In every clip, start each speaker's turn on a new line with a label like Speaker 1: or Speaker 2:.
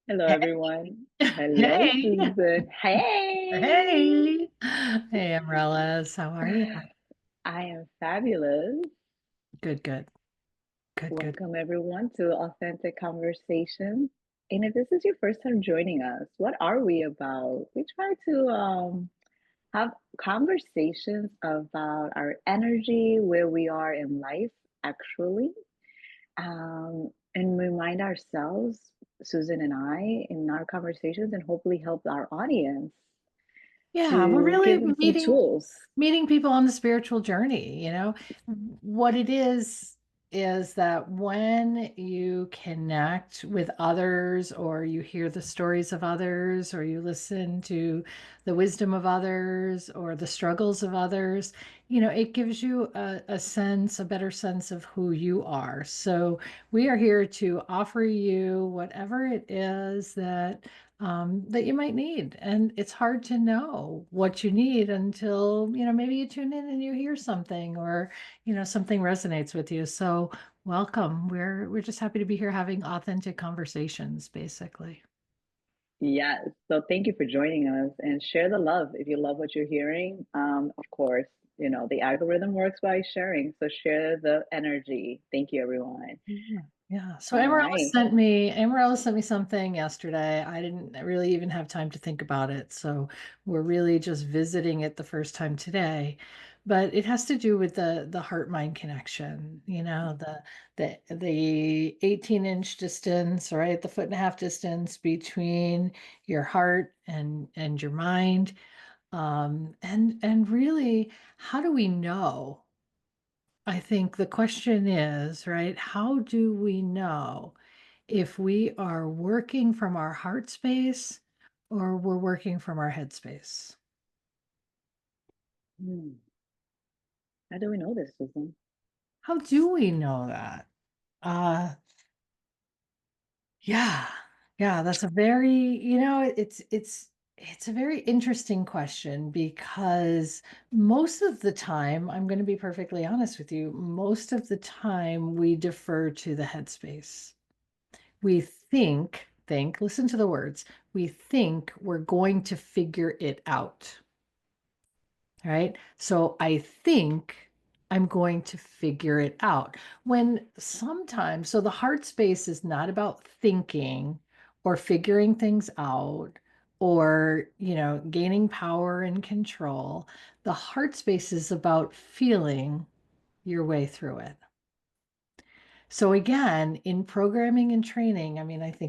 Speaker 1: Hello,
Speaker 2: Hey,
Speaker 1: everyone. Hello,
Speaker 2: hey,
Speaker 1: Susan. Hey.
Speaker 2: hey, hey, Umbrellas, how are you?
Speaker 1: I am fabulous.
Speaker 2: Good, good, good, good.
Speaker 1: Welcome, everyone, to Authentic Conversations. And if this is your first time joining us, what are we about? We try to have conversations about our energy, where we are in life, actually, and remind ourselves, Susan and I, in our conversations, and hopefully help our audience
Speaker 2: Yeah, we're
Speaker 1: to
Speaker 2: really
Speaker 1: give them some
Speaker 2: meeting
Speaker 1: tools.
Speaker 2: meeting people on the spiritual journey, what it is that when you connect with others or you hear the stories of others or you listen to the wisdom of others or the struggles of others, it gives you a better sense of who you are. So we are here to offer you whatever it is that you might need. And it's hard to know what you need until, maybe you tune in and you hear something or, something resonates with you. So welcome. We're just happy to be here having authentic conversations, basically.
Speaker 1: Yes. So thank you for joining us and share the love if you love what you're hearing. Of course, the algorithm works by sharing. So share the energy. Thank you, everyone.
Speaker 2: Yeah. Yeah. So
Speaker 1: All right.
Speaker 2: Amarella sent me something yesterday. I didn't really even have time to think about it. So we're really just visiting it the first time today. But it has to do with the heart mind connection, the 18-inch distance, right? The foot and a half distance between your heart and your mind. And really, how do we know? I think the question is, right, how do we know if we are working from our heart space or we're working from our head space?
Speaker 1: Hmm. How do we know this, Susan?
Speaker 2: How do we know that? Uh, yeah, yeah, that's a very, it's a very interesting question because most of the time, I'm going to be perfectly honest with you, most of the time we defer to the headspace. We listen to the words, we think we're going to figure it out, right? So I think I'm going to figure it out. When sometimes, so the heart space is not about thinking or figuring things out or, gaining power and control. The heart space is about feeling your way through it. So again, in programming and training, I mean, listen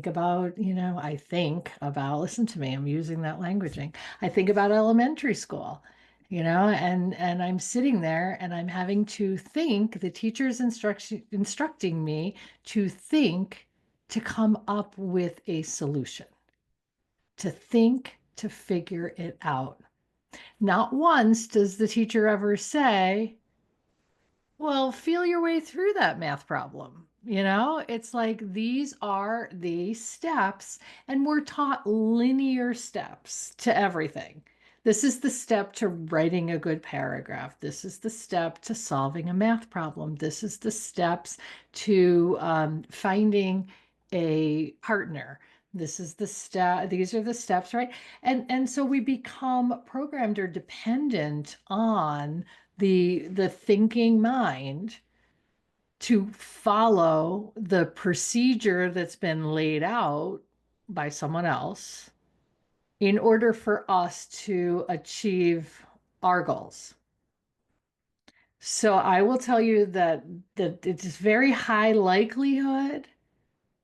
Speaker 2: to me, I'm using that languaging. I think about elementary school, and I'm sitting there and I'm having to think, the teacher's instructing me to think to come up with a solution, to think to figure it out. Not once does the teacher ever say, well, feel your way through that math problem. It's like these are the steps, and we're taught linear steps to everything. This is the step to writing a good paragraph. This is the step to solving a math problem. This is the steps to finding a partner. This is the step. These are the steps, right? And so we become programmed or dependent on the thinking mind to follow the procedure that's been laid out by someone else in order for us to achieve our goals. So I will tell you that it's very high likelihood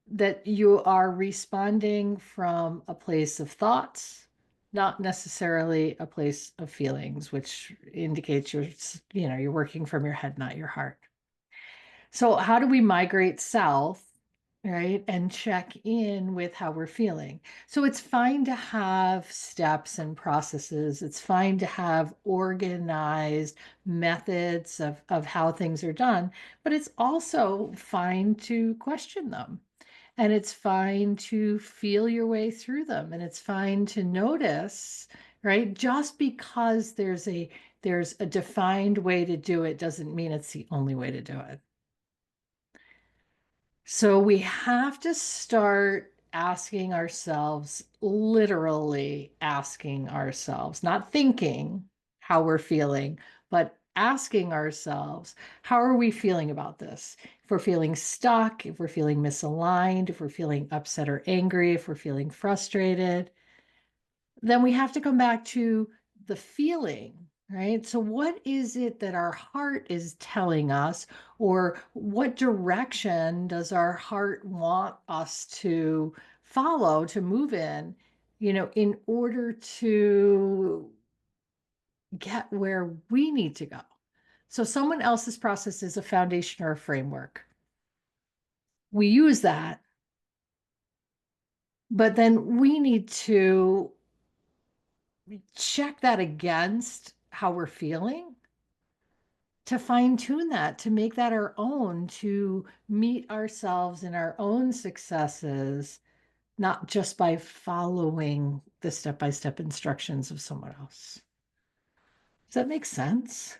Speaker 2: that you are responding from a place of thoughts, not necessarily a place of feelings, which indicates you're working from your head, not your heart. So how do we migrate south, right? And check in with how we're feeling. So it's fine to have steps and processes. It's fine to have organized methods of how things are done, but it's also fine to question them. And it's fine to feel your way through them. And it's fine to notice, right? Just because there's a defined way to do it doesn't mean it's the only way to do it. So we have to start asking ourselves, literally asking ourselves, not thinking how we're feeling, but asking ourselves, how are we feeling about this? If we're feeling stuck, if we're feeling misaligned, if we're feeling upset or angry, if we're feeling frustrated, then we have to come back to the feeling, right? So, what is it that our heart is telling us, or what direction does our heart want us to follow, to move in, in order to get where we need to go? So, someone else's process is a foundation or a framework. We use that, but then we need to check that against how we're feeling to fine tune that, to make that our own, to meet ourselves in our own successes, not just by following the step by step instructions of someone else. Does that make sense?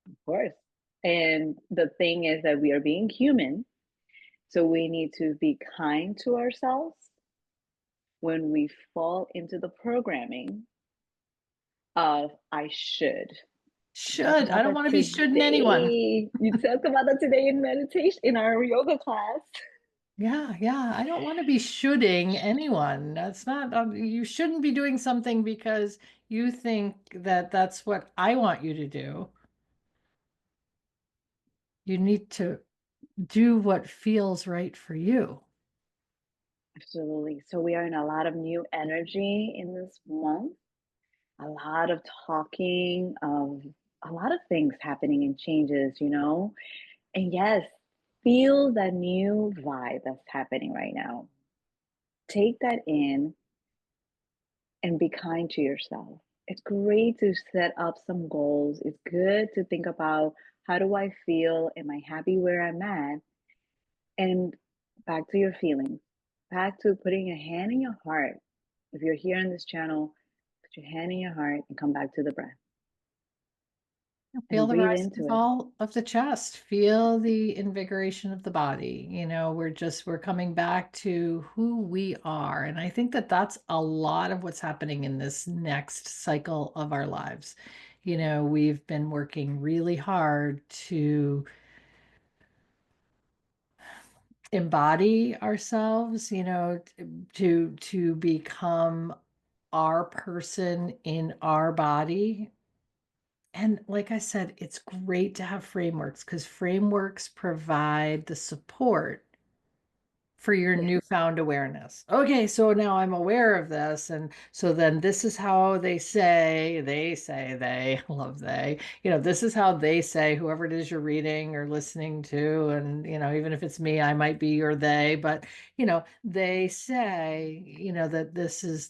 Speaker 1: Of course. And the thing is that we are being human, so we need to be kind to ourselves when we fall into the programming of I should. We talk
Speaker 2: Should. I
Speaker 1: about
Speaker 2: don't
Speaker 1: that
Speaker 2: want to be shouldn't anyone.
Speaker 1: today. You talk about that today in meditation in our yoga class.
Speaker 2: Yeah, yeah. I don't want to be shoulding anyone. That's not, you shouldn't be doing something because you think that that's what I want you to do. You need to do what feels right for you.
Speaker 1: Absolutely. So we are in a lot of new energy in this month, a lot of talking of a lot of things happening and changes. And yes, feel that new vibe that's happening right now. Take that in and be kind to yourself. It's great to set up some goals. It's good to think about how do I feel? Am I happy where I'm at? And back to your feelings, back to putting a hand in your heart. If you're here on this channel, put your hand in your heart and come back to the breath
Speaker 2: Feel
Speaker 1: and
Speaker 2: the
Speaker 1: breathe
Speaker 2: rise and
Speaker 1: into it.
Speaker 2: fall of the chest. Feel the invigoration of the body. We're coming back to who we are. And I think that that's a lot of what's happening in this next cycle of our lives. We've been working really hard to embody ourselves, to become our person in our body. And like I said, it's great to have frameworks because frameworks provide the support for your
Speaker 1: Yes.
Speaker 2: newfound awareness. Okay, so now I'm aware of this. And so then this is how they, I love this is how they say, whoever it is you're reading or listening to. And, even if it's me, I might be your they, but, they say, that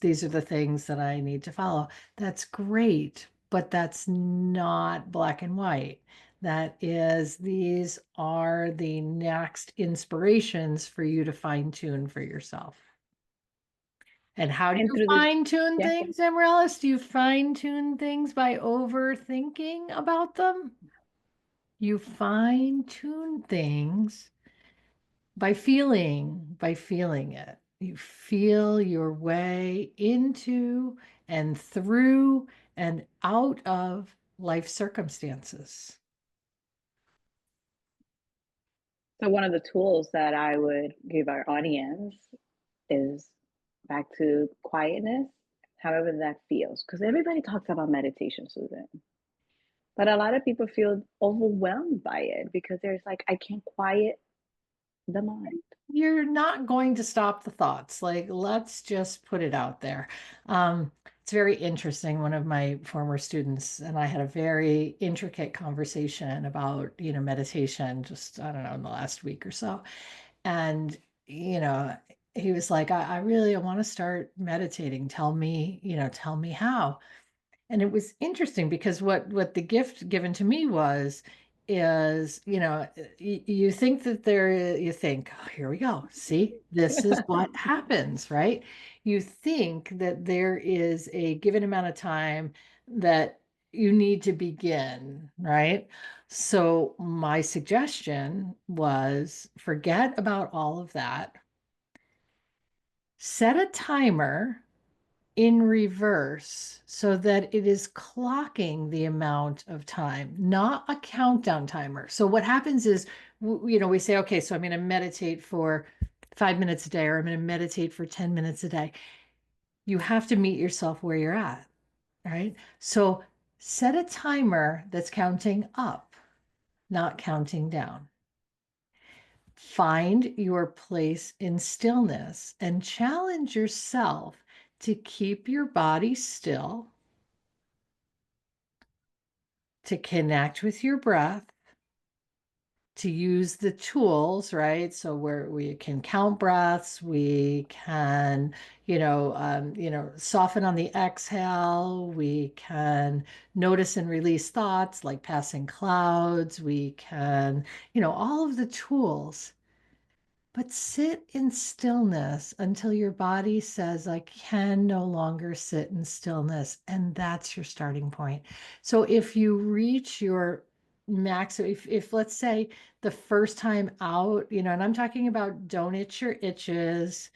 Speaker 2: these are the things that I need to follow. That's great, but that's not black and white. That is, these are the next inspirations for you to fine tune for yourself. And how do
Speaker 1: And
Speaker 2: you
Speaker 1: through this,
Speaker 2: fine tune
Speaker 1: yeah,
Speaker 2: things, Amaryllis? Do you fine tune things by overthinking about them? You fine tune things by feeling it. You feel your way into and through and out of life circumstances.
Speaker 1: so one of the tools that I would give our audience is back to quietness, however that feels. Because everybody talks about meditation, Susan. But a lot of people feel overwhelmed by it because there's like, I can't quiet the mind.
Speaker 2: You're not going to stop the thoughts. Like, let's just put it out there. It's very interesting. One of my former students and I had a very intricate conversation about, meditation, just, I don't know, in the last week or so. And, you know, he was like, I really want to start meditating. Tell me how. And it was interesting because what the gift given to me was is, you think that you think, oh, here we go. See, this is what happens, right? You think that there is a given amount of time that you need to begin, right? So my suggestion was forget about all of that Set a timer in reverse so that it is clocking the amount of time, not a countdown timer. So what happens is, we say, okay, so I'm going to meditate for 5 minutes a day, or I'm going to meditate for 10 minutes a day. You have to meet yourself where you're at, right? So set a timer that's counting up, not counting down. Find your place in stillness and challenge yourself to keep your body still, to connect with your breath, to use the tools, right? So where we can count breaths, we can, soften on the exhale. We can notice and release thoughts like passing clouds. We can, all of the tools. But sit in stillness until your body says, I can no longer sit in stillness. And that's your starting point. So if you reach your max, if let's say the first time out, and I'm talking about don't itch your itches,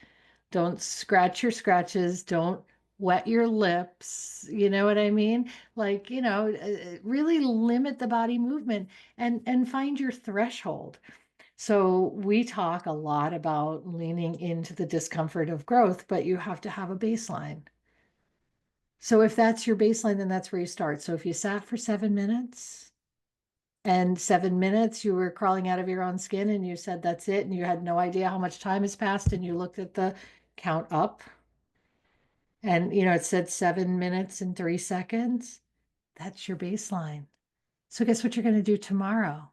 Speaker 2: don't scratch your scratches, don't wet your lips, you know what I mean? Like, really limit the body movement and find your threshold. So we talk a lot about leaning into the discomfort of growth, but you have to have a baseline. So if that's your baseline, then that's where you start. So if you sat for 7 minutes and 7 minutes you were crawling out of your own skin and you said that's it, and you had no idea how much time has passed, and you looked at the count up and it said 7 minutes and 3 seconds, that's your baseline. So guess what you're going to do tomorrow?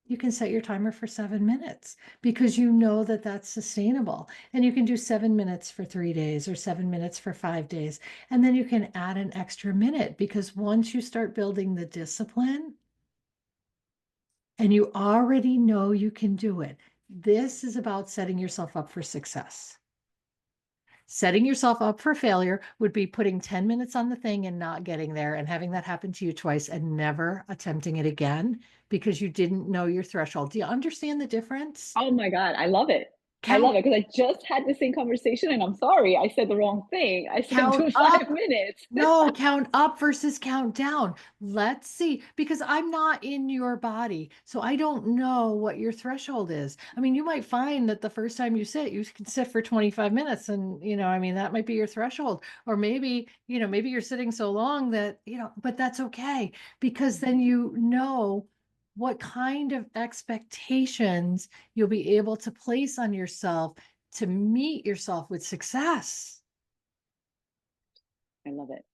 Speaker 2: You can set your timer for 7 minutes because you know that that's sustainable. And you can do 7 minutes for 3 days or 7 minutes for 5 days. And then you can add an extra minute, because once you start building the discipline and you already know you can do it, this is about setting yourself up for success. Setting yourself up for failure would be putting 10 minutes on the thing and not getting there and having that happen to you twice and never attempting it again because you didn't know your threshold. Do you understand the difference?
Speaker 1: Oh my God, I love it. I love
Speaker 2: Count
Speaker 1: it because I just had the same conversation and I'm sorry, I said the wrong thing. I said
Speaker 2: count
Speaker 1: do
Speaker 2: up.
Speaker 1: 5 minutes.
Speaker 2: No, count up versus count down. Let's see, because I'm not in your body. So I don't know what your threshold is. I mean, you might find that the first time you can sit for 25 minutes and, that might be your threshold. Or maybe you're sitting so long that, but that's okay, because then you know what kind of expectations you'll be able to place on yourself to meet yourself with success.
Speaker 1: I love it.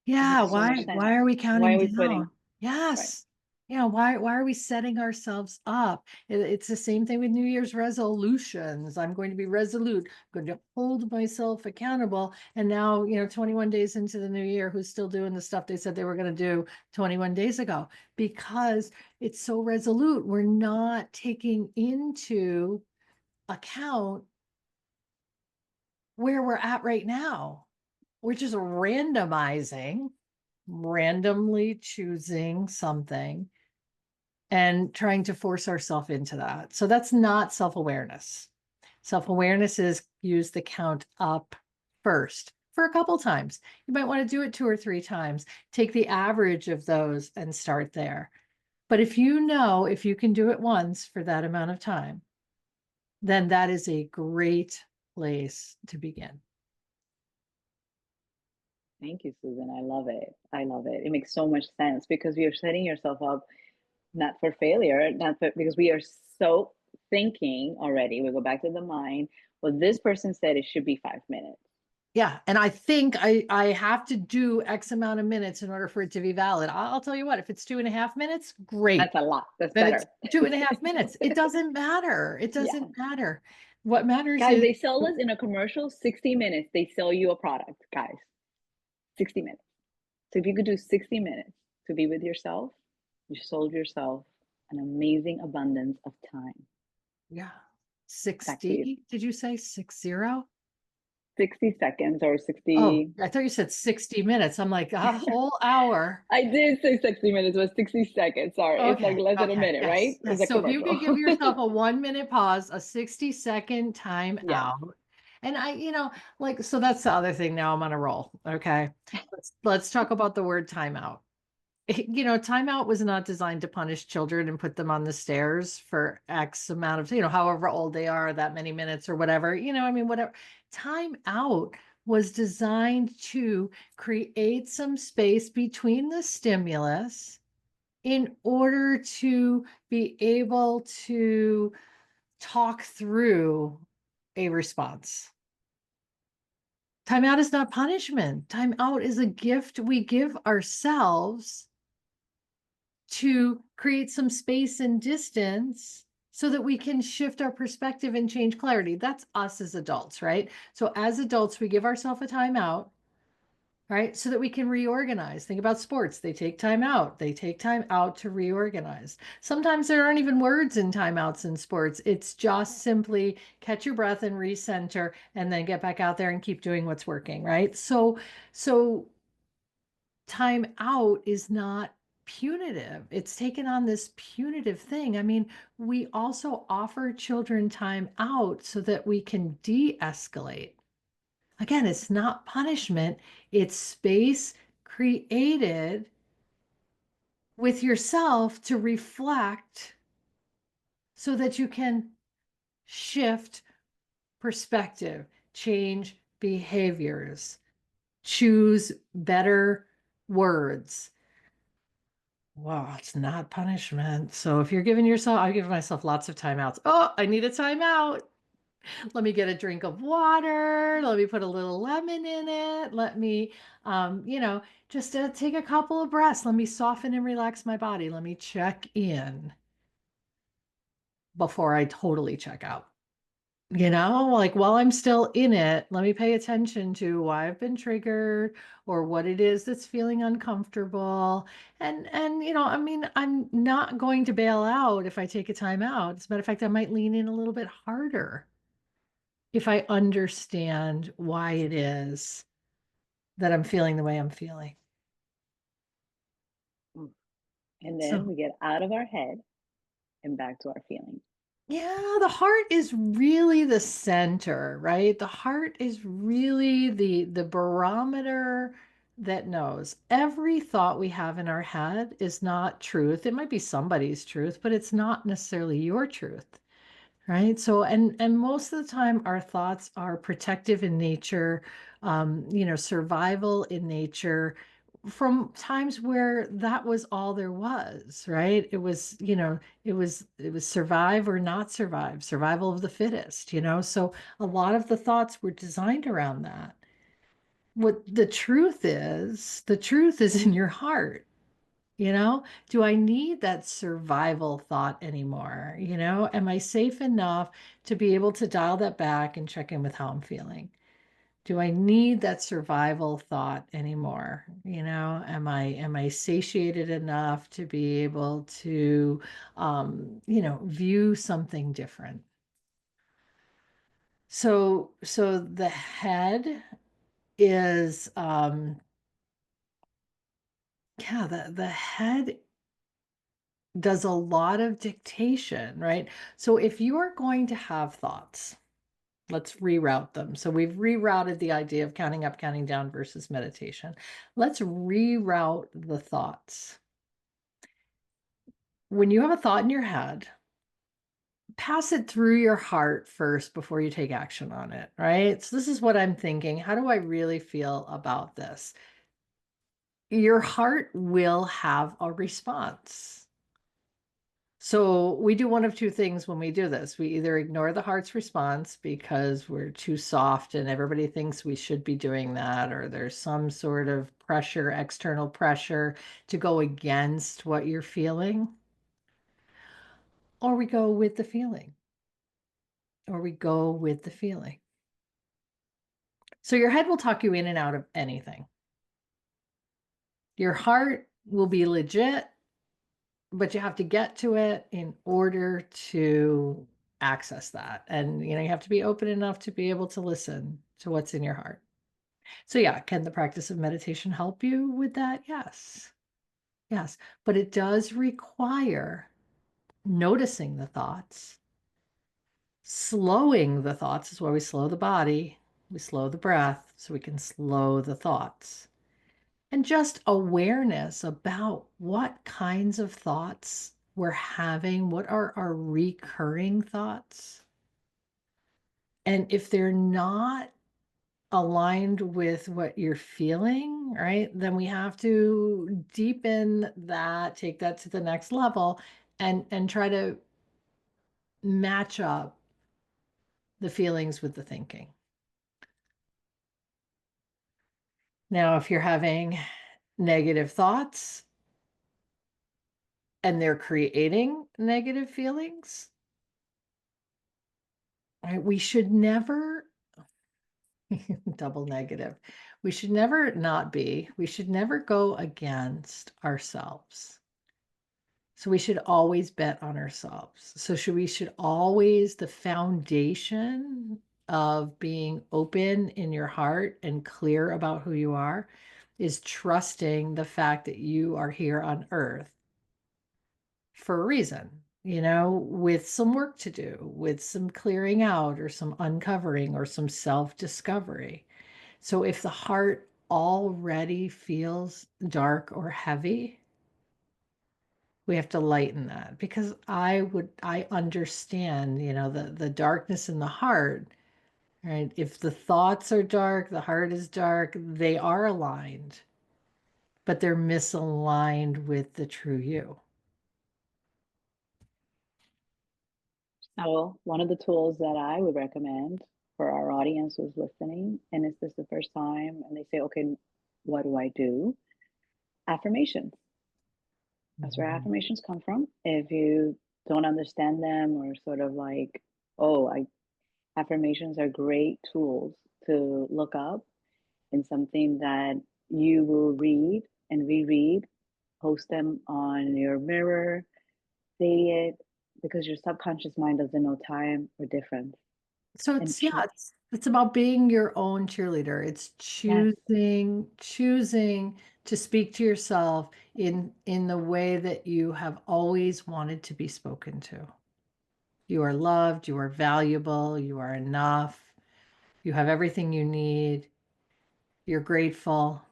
Speaker 1: It
Speaker 2: Yeah,
Speaker 1: makes so much
Speaker 2: why
Speaker 1: sense.
Speaker 2: are we
Speaker 1: Why
Speaker 2: counting
Speaker 1: are we quitting?
Speaker 2: down?
Speaker 1: Right.
Speaker 2: Yes. Yeah, why are we setting ourselves up? It's the same thing with New Year's resolutions. I'm going to be resolute, I'm going to hold myself accountable. And now, 21 days into the new year, who's still doing the stuff they said they were going to do 21 days ago? Because it's so resolute. We're not taking into account where we're at right now. We're just randomly choosing something and trying to force ourselves into that. So that's not self-awareness. Self-awareness is use the count up first for a couple times. You might want to do it 2 or 3 times. Take the average of those and start there. But if you can do it once for that amount of time, then that is a great place to begin.
Speaker 1: Thank you, Susan. I love it. I love it. It makes so much sense because you're setting yourself up not for failure, not for, because we are so thinking already. We go back to the mind. Well, this person said it should be 5 minutes.
Speaker 2: Yeah. And I think I have to do X amount of minutes in order for it to be valid. I'll tell you what, if it's 2.5 minutes,
Speaker 1: That's
Speaker 2: great.
Speaker 1: a lot. That's
Speaker 2: Then it's
Speaker 1: better.
Speaker 2: 2.5 minutes. It doesn't matter. It
Speaker 1: Yeah.
Speaker 2: doesn't matter. What matters
Speaker 1: Guys,
Speaker 2: is,
Speaker 1: they sell us in a commercial 60 minutes. They sell you a product, guys. 60 minutes. So if you could do 60 minutes to be with yourself, you sold yourself an amazing abundance of time.
Speaker 2: yeah,
Speaker 1: Back to you.
Speaker 2: 60. Did you say 60?
Speaker 1: 60 seconds or
Speaker 2: Oh,
Speaker 1: 60.
Speaker 2: I thought you said 60 minutes. I'm like, a whole hour.
Speaker 1: I did say 60 minutes, but 60 seconds. Sorry. It's like
Speaker 2: Okay.
Speaker 1: less than a
Speaker 2: Okay.
Speaker 1: minute, right?
Speaker 2: Yes.
Speaker 1: It's
Speaker 2: Yes.
Speaker 1: a
Speaker 2: So if you
Speaker 1: commercial.
Speaker 2: could give yourself a 1 minute pause, a 60-second time
Speaker 1: Yeah.
Speaker 2: out, And like, so that's the other thing. Now I'm on a roll. Okay. Let's talk about the word timeout. Timeout was not designed to punish children and put them on the stairs for X amount of, however old they are, that many minutes or whatever, I mean, whatever. Timeout was designed to create some space between the stimulus in order to be able to talk through a response. Timeout is not punishment. Timeout is a gift we give ourselves to create some space and distance so that we can shift our perspective and change clarity. That's us as adults, right? So as adults, we give ourselves a timeout, right? So that we can reorganize. Think about sports. They take time out. They take time out to reorganize. Sometimes there aren't even words in timeouts in sports. It's just simply catch your breath and recenter and then get back out there and keep doing what's working, right? So time out is not punitive. It's taken on this punitive thing. I mean, we also offer children time out so that we can de-escalate. Again, it's not punishment, it's space created with yourself to reflect so that you can shift perspective, change behaviors, choose better words. Well, it's not punishment. So if you're giving yourself, I give myself lots of timeouts. Oh, I need a timeout. Let me get a drink of water. Let me put a little lemon in it. Let me, just take a couple of breaths. Let me soften and relax my body. Let me check in before I totally check out. Like while I'm still in it, let me pay attention to why I've been triggered or what it is that's feeling uncomfortable. And I mean, I'm not going to bail out if I take a time out. As a matter of fact, I might lean in a little bit harder if I understand why it is that I'm feeling the way I'm feeling.
Speaker 1: Mm. And then
Speaker 2: So,
Speaker 1: we get out of our head and back to our feelings.
Speaker 2: yeah, the heart is really the center, right? The heart is really the barometer that knows. Every thought we have in our head is not truth. It might be somebody's truth, but it's not necessarily your truth. Right. So, and most of the time, our thoughts are protective in nature, survival in nature, from times where that was all there was. Right. It was survive or not survive, survival of the fittest. So a lot of the thoughts were designed around that. What the truth is in your heart. Do I need that survival thought anymore? Am I safe enough to be able to dial that back and check in with how I'm feeling? Do I need that survival thought anymore? Am I satiated enough to be able to, view something different? So the head is, yeah, the head does a lot of dictation, right? So if you are going to have thoughts, let's reroute them. So we've rerouted the idea of counting up, counting down versus meditation. Let's reroute the thoughts. When you have a thought in your head, pass it through your heart first before you take action on it, right? So this is what I'm thinking. How do I really feel about this? Your heart will have a response. So we do one of two things when we do this. We either ignore the heart's response because we're too soft and everybody thinks we should be doing that, or there's some sort of pressure, external pressure to go against what you're feeling, or we go with the feeling, or we go with the feeling. So your head will talk you in and out of anything. Your heart will be legit, but you have to get to it in order to access that. And you have to be open enough to be able to listen to what's in your heart. So yeah, can the practice of meditation help you with that? Yes. Yes, but it does require noticing the thoughts, Slowing the thoughts is why we slow the body, we slow the breath, so we can slow the thoughts. And just awareness about what kinds of thoughts we're having, what are our recurring thoughts. And if they're not aligned with what you're feeling, right, then we have to deepen that, take that to the next level and try to match up the feelings with the thinking. Now, if you're having negative thoughts and they're creating negative feelings, right, we should never double negative. We should never not be, we should never go against ourselves. So we should always bet on ourselves. So we should always, the foundation of being open in your heart and clear about who you are is trusting the fact that you are here on earth for a reason, with some work to do, with some clearing out or some uncovering or some self-discovery. So if the heart already feels dark or heavy, we have to lighten that, because I understand, the darkness in the heart, right? If the thoughts are dark, the heart is dark, they are aligned, but they're misaligned with the true you.
Speaker 1: So, one of the tools that I would recommend for our audience who's listening, and is this the first time, and they say, okay, what do I do? Affirmations. That's where
Speaker 2: Mhm.
Speaker 1: affirmations come from. If you don't understand them or sort of like, oh, affirmations are great tools to look up and something that you will read and reread, post them on your mirror, say it, because your subconscious mind doesn't know time or difference.
Speaker 2: So
Speaker 1: And
Speaker 2: it's, yeah, it's about being your own cheerleader. It's
Speaker 1: yes,
Speaker 2: choosing to speak to yourself in the way that you have always wanted to be spoken to. You are loved, you are valuable, you are enough, you have everything you need, you're grateful.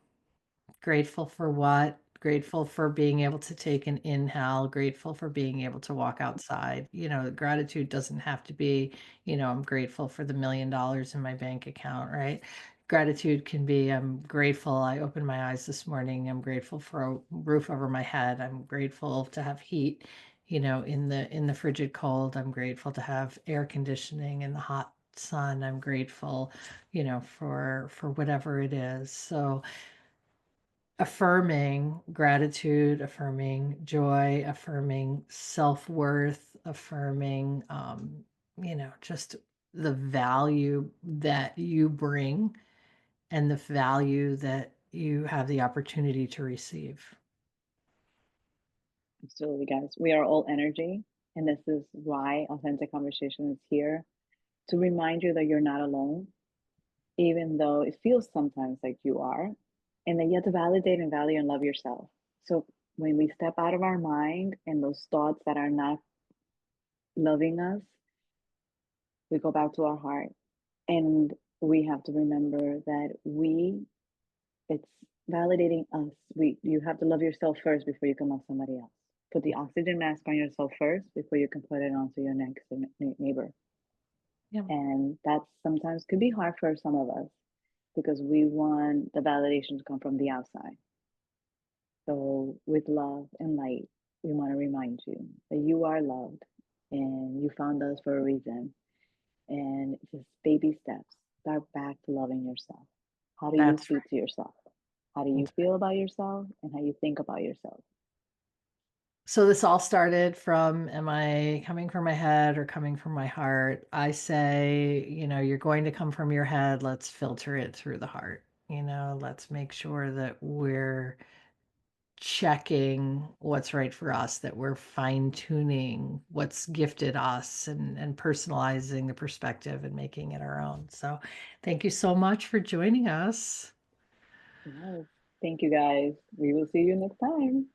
Speaker 2: Grateful for what? Grateful for being able to take an inhale, grateful for being able to walk outside. Gratitude doesn't have to be, I'm grateful for the $1 million in my bank account, right? Gratitude can be, I'm grateful I opened my eyes this morning. I'm grateful for a roof over my head. I'm grateful to have heat, in the frigid cold. I'm grateful to have air conditioning in the hot sun. I'm grateful, for whatever it is. So affirming gratitude, affirming joy, affirming self-worth, affirming, just the value that you bring and the value that you have the opportunity to receive.
Speaker 1: absolutely, guys. We are all energy. And this is why Authentic Conversation is here to remind you that you're not alone, even though it feels sometimes like you are, and that you have to validate and value and love yourself. So when we step out of our mind and those thoughts that are not loving us, we go back to our heart. And we have to remember that it's validating us. You have to love yourself first before you can love somebody else. Put the oxygen mask on yourself first before you can put it onto your next neighbor.
Speaker 2: Yeah,
Speaker 1: And that sometimes could be hard for some of us because we want the validation to come from the outside. So, with love and light, we want to remind you that you are loved and you found us for a reason. And just baby steps. Start back to loving yourself. How do you
Speaker 2: that's
Speaker 1: speak to yourself? How do you
Speaker 2: right.
Speaker 1: feel about yourself and how you think about yourself?
Speaker 2: So this all started from, am I coming from my head or coming from my heart? I say, you're going to come from your head. Let's filter it through the heart. Let's make sure that we're checking what's right for us, that we're fine tuning what's gifted us and personalizing the perspective and making it our own. So thank you so much for joining us.
Speaker 1: Yes. Thank you guys. We will see you next time.